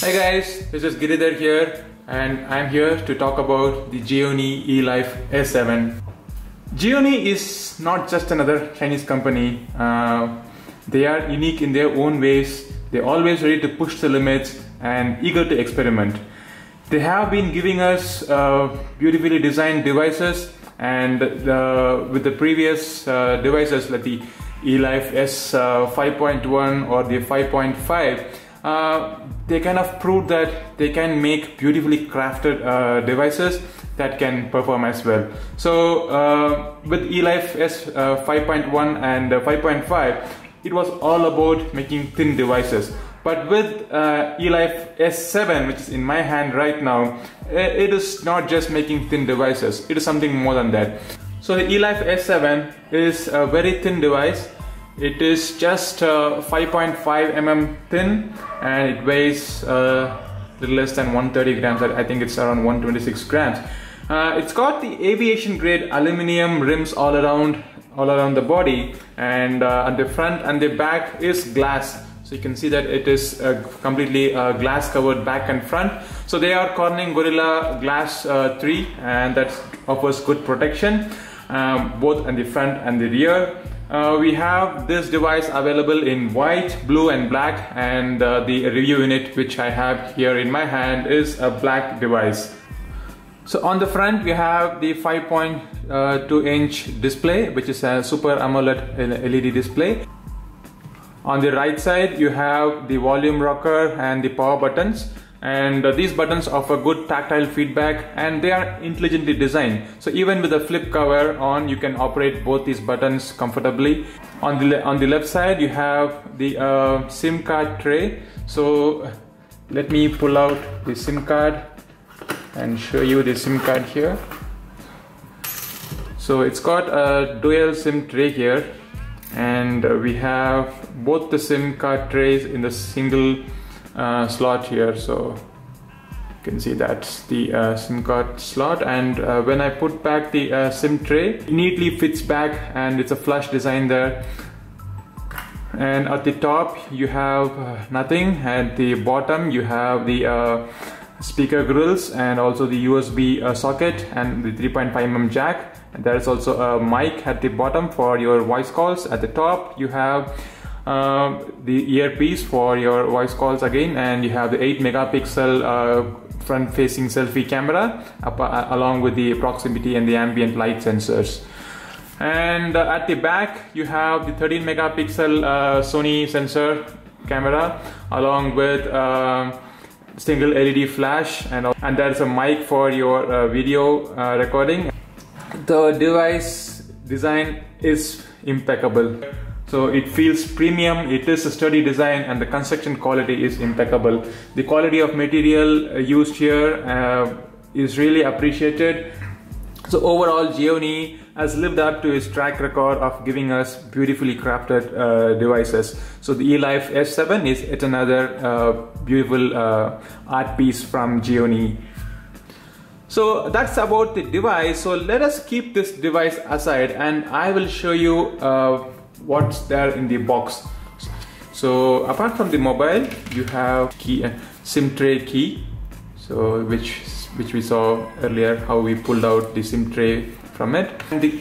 Hi guys, this is Giridhar here and I'm here to talk about the Gionee Elife S7. Gionee is not just another Chinese company. They are unique in their own ways. They're always ready to push the limits and eager to experiment. They have been giving us beautifully designed devices, and with the previous devices like the Elife S5.1 or the 5.5, they kind of proved that they can make beautifully crafted devices that can perform as well. So with Elife S5.1 and 5.5, it was all about making thin devices. But with Elife S7, which is in my hand right now, it is not just making thin devices, it is something more than that. So the Elife S7 is a very thin device. It is just 5.5 mm thin, and it weighs a little less than 130 grams. I think it's around 126 grams. It's got the aviation grade aluminum rims all around the body, and at the front and the back is glass. So you can see that it is completely glass covered back and front. So they are Corning Gorilla Glass 3, and that offers good protection both on the front and the rear. We have this device available in white, blue and black, and the review unit which I have here in my hand is a black device. So on the front we have the 5.2 inch display, which is a Super AMOLED LED display. On the right side you have the volume rocker and the power buttons, and these buttons offer good tactile feedback, and they are intelligently designed. So even with the flip cover on, you can operate both these buttons comfortably. On the left side you have the SIM card tray. So let me pull out the SIM card and show you the SIM card here. So it's got a dual SIM tray here, and we have both the SIM card trays in the single slot here. So you can see that's the SIM card slot, and when I put back the SIM tray, it neatly fits back, and it's a flush design there. And at the top you have nothing. At the bottom you have the speaker grills and also the USB socket and the 3.5 mm jack. And there is also a mic at the bottom for your voice calls. At the top you have the earpiece for your voice calls again, and you have the 8 megapixel front facing selfie camera along with the proximity and the ambient light sensors. And at the back you have the 13 megapixel Sony sensor camera along with single LED flash, and there is a mic for your video recording. The device design is impeccable. So it feels premium, it is a sturdy design, and the construction quality is impeccable. The quality of material used here is really appreciated. So overall, Gionee has lived up to its track record of giving us beautifully crafted devices. So the Elife S7 is yet another beautiful art piece from Gionee. So that's about the device. So let us keep this device aside, and I will show you what's there in the box. So apart from the mobile, you have key, SIM tray key, so which we saw earlier, how we pulled out the SIM tray from it. And the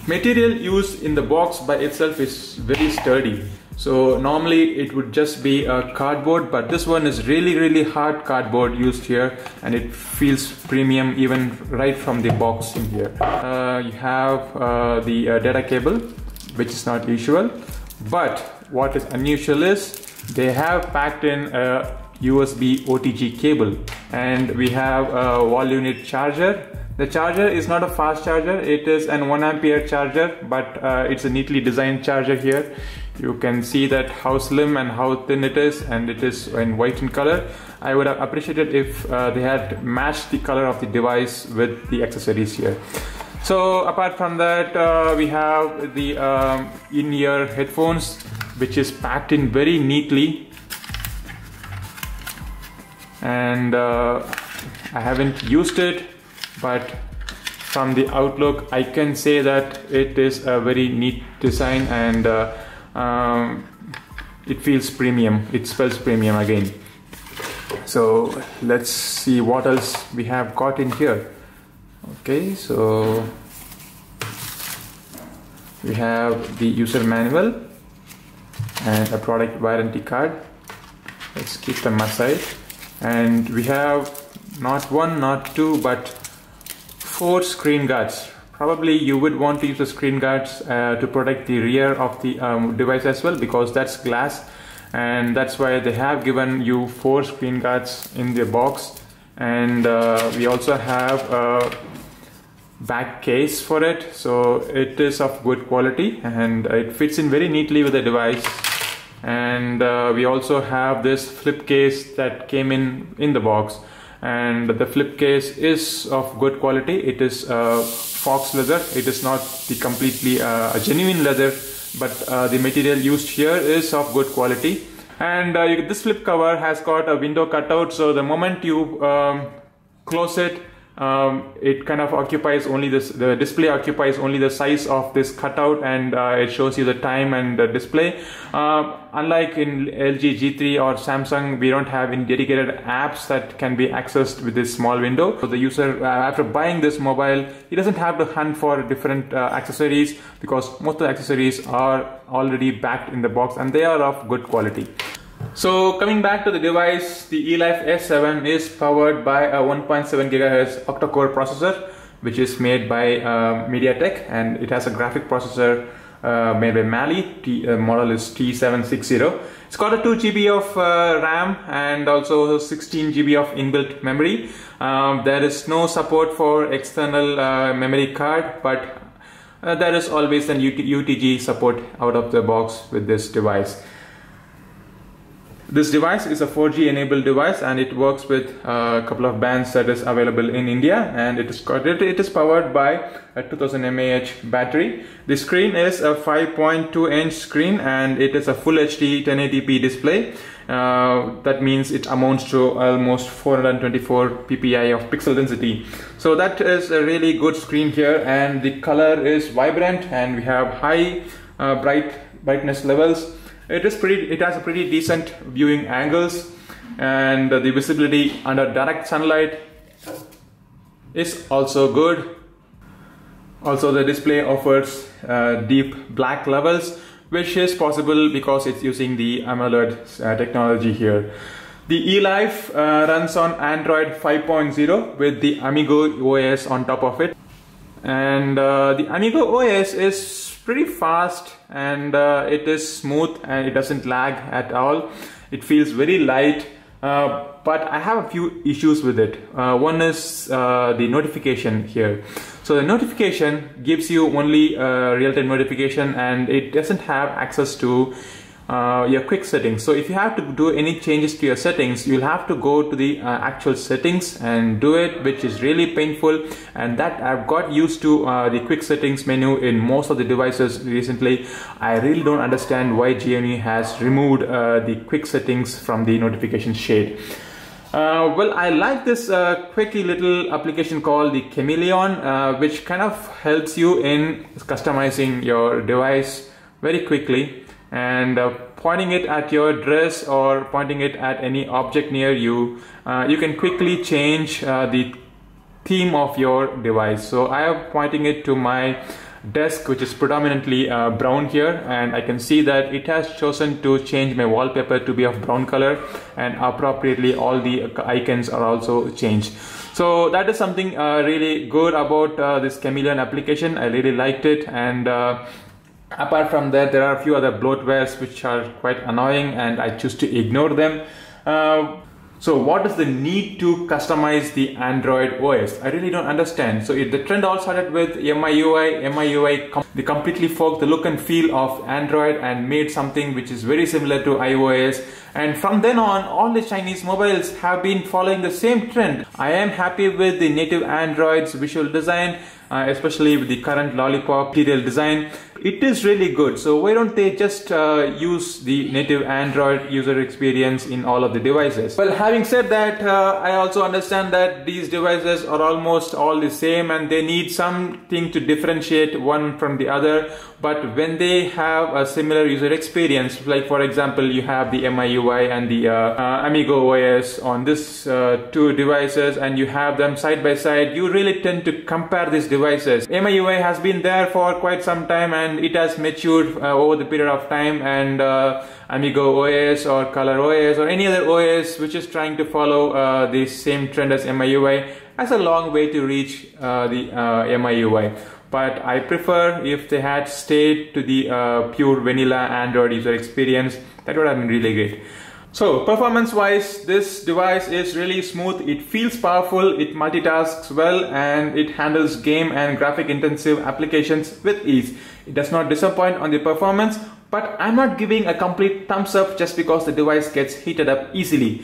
material used in the box by itself is very sturdy. So normally it would just be a cardboard, but this one is really hard cardboard used here, and it feels premium even right from the box in here. You have the data cable, which is not usual, but what is unusual is they have packed in a USB OTG cable, and we have a wall unit charger. The charger is not a fast charger, it is an 1 ampere charger, but it's a neatly designed charger here. You can see that how slim and how thin it is, and it is in white in color. I would have appreciated if they had matched the color of the device with the accessories here. So apart from that, we have the in-ear headphones, which is packed in very neatly, and I haven't used it, but from the outlook I can say that it is a very neat design, and it feels premium, it spells premium again. So let's see what else we have got in here. Okay, so we have the user manual and a product warranty card. Let's keep them aside. And we have not one, not two, but 4 screen guards. Probably you would want to use the screen guards to protect the rear of the device as well, because that's glass, and that's why they have given you 4 screen guards in the box. And we also have a back case for it, so it is of good quality and it fits in very neatly with the device. And we also have this flip case that came in the box, and the flip case is of good quality. It is fox leather. It is not the completely a genuine leather, but the material used here is of good quality. And this flip cover has got a window cutout, so the moment you close it, it kind of occupies only this, the display occupies only the size of this cutout, and it shows you the time and the display. Unlike in LG G3 or Samsung, we don't have any dedicated apps that can be accessed with this small window. So the user, after buying this mobile, he doesn't have to hunt for different accessories, because most of the accessories are already backed in the box and they are of good quality. So coming back to the device, the Elife S7 is powered by a 1.7 GHz octa-core processor, which is made by MediaTek, and it has a graphic processor made by Mali. Model is T760. It's got a 2 GB of RAM and also 16 GB of inbuilt memory. There is no support for external memory card, but there is always an UTG support out of the box with this device. This device is a 4G enabled device, and it works with a couple of bands that is available in India, and it is powered by a 2000 mAh battery. The screen is a 5.2-inch screen, and it is a full HD 1080p display. That means it amounts to almost 424 ppi of pixel density. So that is a really good screen here, and the color is vibrant, and we have high brightness levels. It has a pretty decent viewing angles, and the visibility under direct sunlight is also good. Also, the display offers deep black levels, which is possible because it's using the AMOLED technology here. The Elife runs on Android 5.0 with the Amigo OS on top of it, and the Amigo OS is pretty fast, and it is smooth and it doesn't lag at all. It feels very light, but I have a few issues with it. One is the notification here. So the notification gives you only real-time notification, and it doesn't have access to your quick settings. So if you have to do any changes to your settings, you'll have to go to the actual settings and do it, which is really painful. And that I've got used to the quick settings menu in most of the devices recently. I really don't understand why Gionee has removed the quick settings from the notification shade. Well, I like this quirky little application called the Chameleon, which kind of helps you in customizing your device very quickly. And pointing it at your dress or pointing it at any object near you, you can quickly change the theme of your device. So I am pointing it to my desk, which is predominantly brown here, and I can see that it has chosen to change my wallpaper to be of brown color, and appropriately all the icons are also changed. So that is something really good about this Chameleon application. I really liked it, and apart from that, there are a few other bloatwares which are quite annoying, and I choose to ignore them. So what is the need to customize the Android OS? I really don't understand. So the trend all started with MIUI. MIUI they completely forked the look and feel of Android and made something which is very similar to iOS. And from then on, all the Chinese mobiles have been following the same trend. I am happy with the native Android's visual design. especially with the current lollipop material design. It is really good. So why don't they just use the native Android user experience in all of the devices? Well, having said that, I also understand that these devices are almost all the same and they need something to differentiate one from the other. But when they have a similar user experience, like for example, you have the MIUI and the Amigo OS on this two devices, and you have them side by side, you really tend to compare these devices. MIUI has been there for quite some time and it has matured over the period of time, and Amigo OS or Color OS or any other OS which is trying to follow the same trend as MIUI has a long way to reach the MIUI. But I prefer if they had stayed to the pure vanilla Android user experience. That would have been really great. So performance wise, this device is really smooth. It feels powerful, it multitasks well, and it handles game and graphic intensive applications with ease. It does not disappoint on the performance, but I'm not giving a complete thumbs up just because the device gets heated up easily,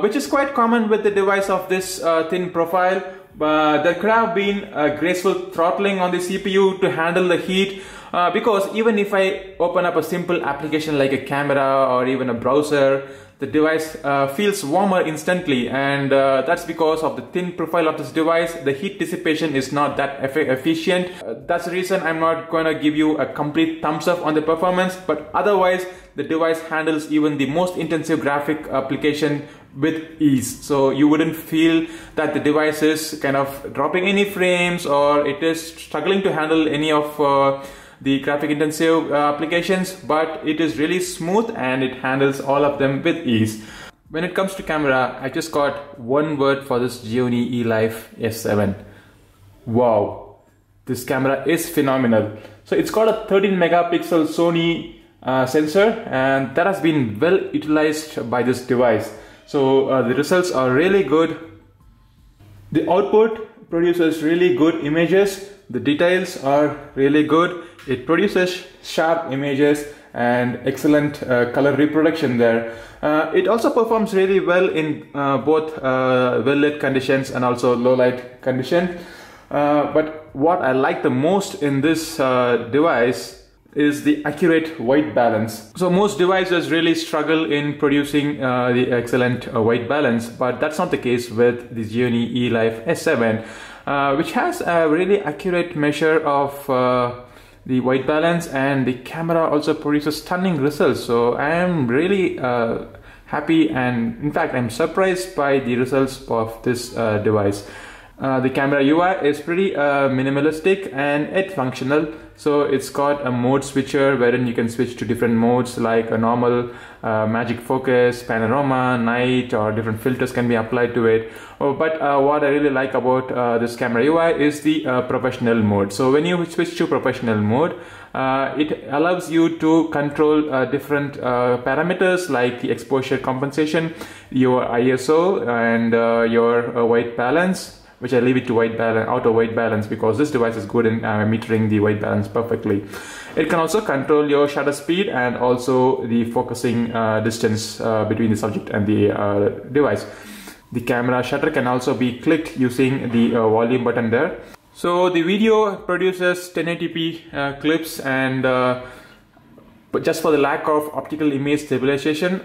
which is quite common with the device of this thin profile. There could have been a graceful throttling on the CPU to handle the heat, because even if I open up a simple application like a camera or even a browser, the device feels warmer instantly, and that's because of the thin profile of this device. The heat dissipation is not that efficient. That's the reason I'm not going to give you a complete thumbs up on the performance, but otherwise the device handles even the most intensive graphic application with ease. So you wouldn't feel that the device is kind of dropping any frames or it is struggling to handle any of the graphic intensive applications, but it is really smooth and it handles all of them with ease. When it comes to camera, I just got one word for this Gionee Elife S7. Wow, this camera is phenomenal. So it's got a 13 megapixel Sony sensor, and that has been well utilized by this device. So the results are really good. The output produces really good images. The details are really good. It produces sharp images and excellent color reproduction there. It also performs really well in both well-lit conditions and also low-light conditions. But what I like the most in this device is the accurate white balance. So most devices really struggle in producing the excellent white balance, but that's not the case with the Gionee Elife S7, which has a really accurate measure of the white balance, and the camera also produces stunning results. So I am really happy, and in fact I'm surprised by the results of this device. The camera UI is pretty minimalistic and yet functional. So it's got a mode switcher wherein you can switch to different modes like a normal, magic focus, panorama, night, or different filters can be applied to it. But what I really like about this camera UI is the professional mode. So when you switch to professional mode, it allows you to control different parameters like the exposure compensation, your ISO, and your white balance, which I leave it to white balance, auto white balance, because this device is good in metering the white balance perfectly. It can also control your shutter speed and also the focusing distance between the subject and the device. The camera shutter can also be clicked using the volume button there. So the video produces 1080p clips, and but just for the lack of optical image stabilization,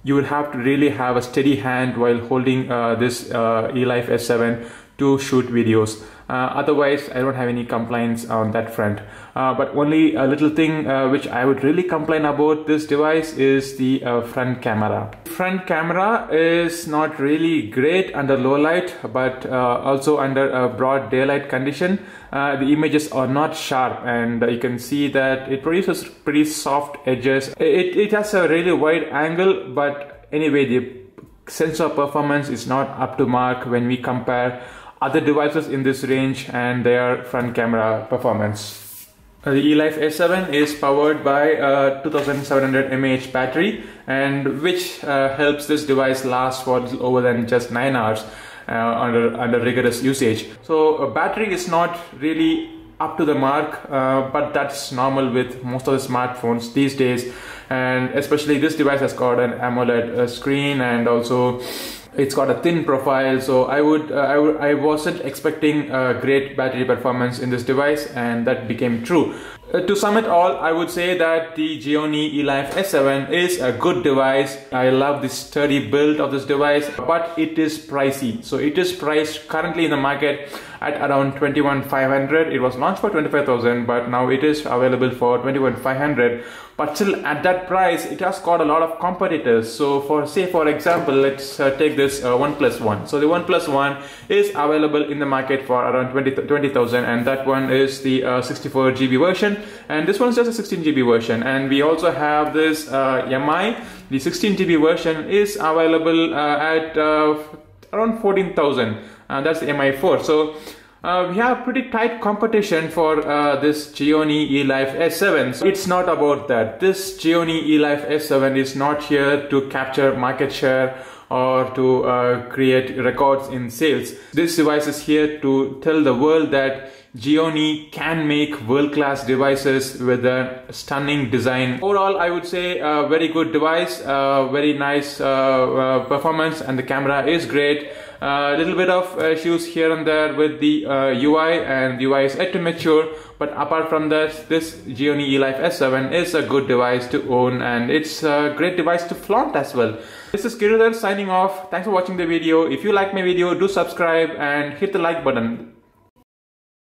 you would have to really have a steady hand while holding this Elife S7 to shoot videos. Otherwise, I don't have any complaints on that front. But only a little thing which I would really complain about this device is the front camera. Front camera is not really great under low light, but also under a broad daylight condition. The images are not sharp, and you can see that it produces pretty soft edges. It has a really wide angle, but anyway, the sensor performance is not up to mark when we compare other devices in this range and their front camera performance. The Elife S7 is powered by a 2700 mAh battery, and which helps this device last for a little over than just 9 hours under rigorous usage. So a battery is not really up to the mark, but that's normal with most of the smartphones these days, and especially this device has got an AMOLED screen, and also It's got a thin profile, so I wasn't expecting great battery performance in this device, and that became true. To sum it all, I would say that the Gionee Elife S7 is a good device. I love the sturdy build of this device, but it is pricey. So it is priced currently in the market at around 21,500. It was launched for 25,000, but now it is available for 21,500. But still, at that price, it has got a lot of competitors. So for example, let's take this OnePlus One. So the OnePlus One is available in the market for around 20,000, and that one is the 64 GB version, and this one is just a 16 GB version. And we also have this MI. The 16 GB version is available at around 14,000, and that's the MI4. So we have pretty tight competition for this Gionee Elife S7. So it's not about that. This Gionee Elife S7 is not here to capture market share or to create records in sales. This device is here to tell the world that Gionee can make world-class devices with a stunning design. Overall, I would say a very good device, very nice performance, and the camera is great. A little bit of issues here and there with the UI, and the UI is yet to mature, but apart from that, this Gionee Elife S7 is a good device to own, and it's a great device to flaunt as well. This is Giridhar signing off. Thanks for watching the video. If you like my video, do subscribe and hit the like button.